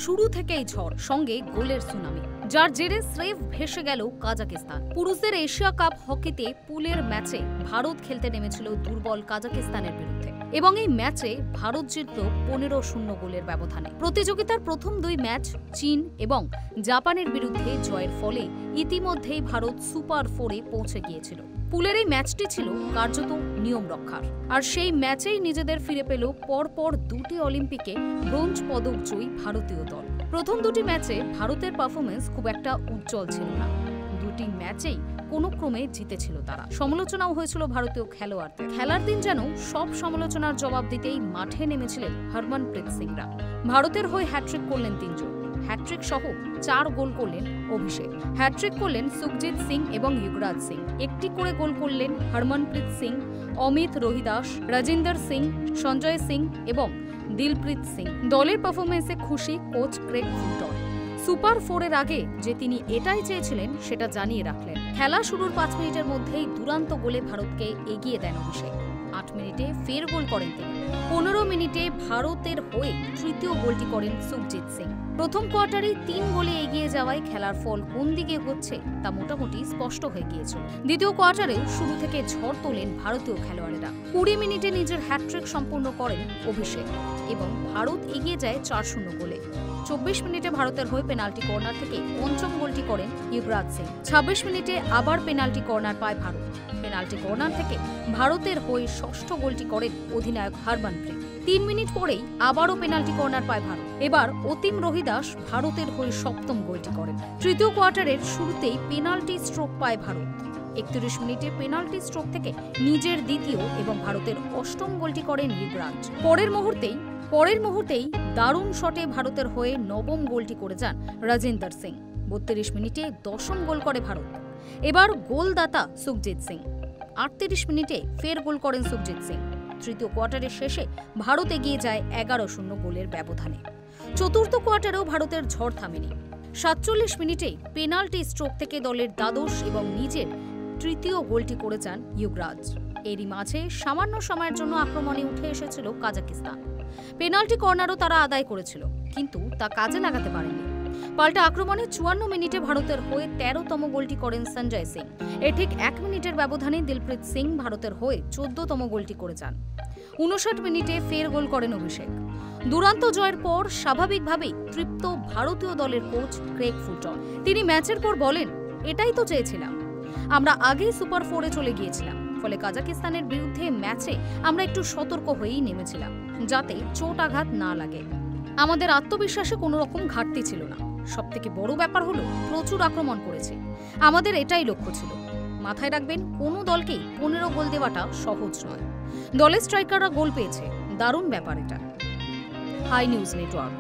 শুরু থেকেই ঝড়, সঙ্গে গোলের সুনামি, যার জেরে স্রেফ ভেসে গেল কাজাকিস্তান। পুরুষদের এশিয়া কাপ হকিতে পুলের ম্যাচে ভারত খেলতে নেমেছিল দুর্বল কাজাকিস্তানের বিরুদ্ধে এবং এই ম্যাচে ভারত জিতল 15-0 গোলের ব্যবধানে। প্রতিযোগিতার প্রথম দুই ম্যাচ চীন এবং জাপানের বিরুদ্ধে জয়ের ফলে ইতিমধ্যেই ভারত সুপার 4-এ পৌঁছে গিয়েছিল। পুলের এই ম্যাচটি ছিল কার্যত নিয়ম রক্ষার, আর সেই ম্যাচেই নিজেদের ফিরে পেল পরপর দুটি অলিম্পিকে ব্রোঞ্জ পদক জয়ী ভারতীয় দল। প্রথম দুটি ম্যাচে ভারতের পারফরমেন্স খুব একটা উজ্জ্বল ছিল না, দুটি ম্যাচেই কোনো ক্রমে জিতেছিল তারা। সমালোচনাও হয়েছিল ভারতীয় খেলোয়াড়দের। খেলার দিন যেন সব সমালোচনার জবাব দিতেই মাঠে নেমেছিলেন হরমনপ্রীত সিংরা। ভারতের হয়ে হ্যাট্রিক করলেন তিনজন, হ্যাট্রিক সহ 4 গোল করলেন অভিষেক, হ্যাট্রিক করলেন সুখজিৎ সিং এবং যুবরাজ সিং, একটি করে গোল করলেন হরমনপ্রীত সিং, অমিত রোহিদাস, রাজিন্দর সিং, সঞ্জয় সিং এবং দিলপ্রীত সিং। দলের পারফরমেন্সে খুশি কোচ ক্রেগ ফুলটন। সুপার 4-এর আগে যে তিনি এটাই চেয়েছিলেন সেটা জানিয়ে রাখলেন। খেলা শুরুর 5 মিনিটের মধ্যেই দুরন্ত গোলে ভারতকে এগিয়ে দেন অভিষেক। 8 মিনিটে ফের গোল করেন তিনি। 15 মিনিটে ভারতের হয়ে তৃতীয় গোলটি করেন সুখজিৎ সিং। প্রথম কোয়ার্টারে 3 গোলে এগিয়ে যাওয়ায় খেলার ফল কোন দিকে এগোচ্ছে তা মোটামুটি স্পষ্ট হয়ে গিয়েছিল। দ্বিতীয় কোয়ার্টারেও শুরু থেকে ঝড় তোলেন ভারতীয় খেলোয়াড়েরা। 20 মিনিটে নিজের হ্যাট্রিক সম্পূর্ণ করেন অভিষেক এবং ভারত এগিয়ে যায় 4-0 গোলে। 24 মিনিটে ভারতের হয়ে পেনাল্টি কর্নার থেকে পঞ্চম গোলটি করেন যুবরাজ সিং। 26 মিনিটে আবার পেনাল্টি কর্নার পায় ভারত। পেনাল্টি কর্নার থেকে ভারতের হয়ে ষষ্ঠ গোলটি করেন অধিনায়ক হরমনপ্রীত। 3 মিনিট পরেই আবারও পেনাল্টি কর্নার পায় ভারত। এবার অতীম রোহিদাস ভারতের হয়ে সপ্তম গোলটি করেন। তৃতীয় কোয়ার্টারের শুরুতেই পেনাল্টি স্ট্রোক পায় ভারত। 31 মিনিটে পেনাল্টি স্ট্রোক থেকে নিজের দ্বিতীয় এবং ভারতের অষ্টম গোলটি করেন যুবরাজ। পরের মুহূর্তেই দারুণ শটে ভারতের হয়ে নবম গোলটি করে যান রাজিন্দর সিং। 32 মিনিটে দশম গোল করে ভারত। এবার গোলদাতা সুখজিৎ সিং। 38 মিনিটে ফের গোল করেন সুখজিৎ সিং। তৃতীয় কোয়ার্টারের শেষে ভারত এগিয়ে যায় 11-0 গোলের ব্যবধানে। চতুর্থ কোয়ার্টারেও ভারতের ঝড় থামেনি। 47 মিনিটে পেনাল্টি স্ট্রোক থেকে দলের দ্বাদশ এবং নিজের তৃতীয় গোলটি করে যান যুবরাজ। এরই মাঝে সামান্য সময়ের জন্য আক্রমণে উঠে এসেছিল কাজাকিস্তান। পেনাল্টি কর্নারও তারা আদায় করেছিল, কিন্তু তা কাজে লাগাতে পারেনি। পাল্টা আক্রমণে 54 মিনিটে ভারতের হয়ে 13তম গোলটি করেন সঞ্জয় সিং। এর ঠিক 1 মিনিটের ব্যবধানে দিলপ্রীত সিং ভারতের হয়ে 14তম গোলটি করে যান। 59 মিনিটে ফের গোল করেন অভিষেক। দুরন্ত জয়ের পর স্বাভাবিকভাবেই তৃপ্ত ভারতীয় দলের কোচ ক্রেগ ফুলটন। তিনি ম্যাচের পর বলেন, এটাই তো চেয়েছিলাম, আমরা আগেই সুপার 4-এ চলে গিয়েছিলাম, ফলে কাজাকিস্তানের বিরুদ্ধে ম্যাচে আমরা একটু সতর্ক হয়েই নেমেছিলাম যাতে চোট আঘাত না লাগে। আমাদের আত্মবিশ্বাসে কোনো রকম ঘাটতি ছিল না। সবথেকে বড় ব্যাপার হলো প্রচুর আক্রমণ করেছে, আমাদের এটাই লক্ষ্য ছিল। মাথায় রাখবেন, কোনো দলকেই 15 গোল দেওয়াটা সহজ নয়। দলের স্ট্রাইকাররা গোল পেয়েছে, দারুণ ব্যাপার এটা। Hi news network.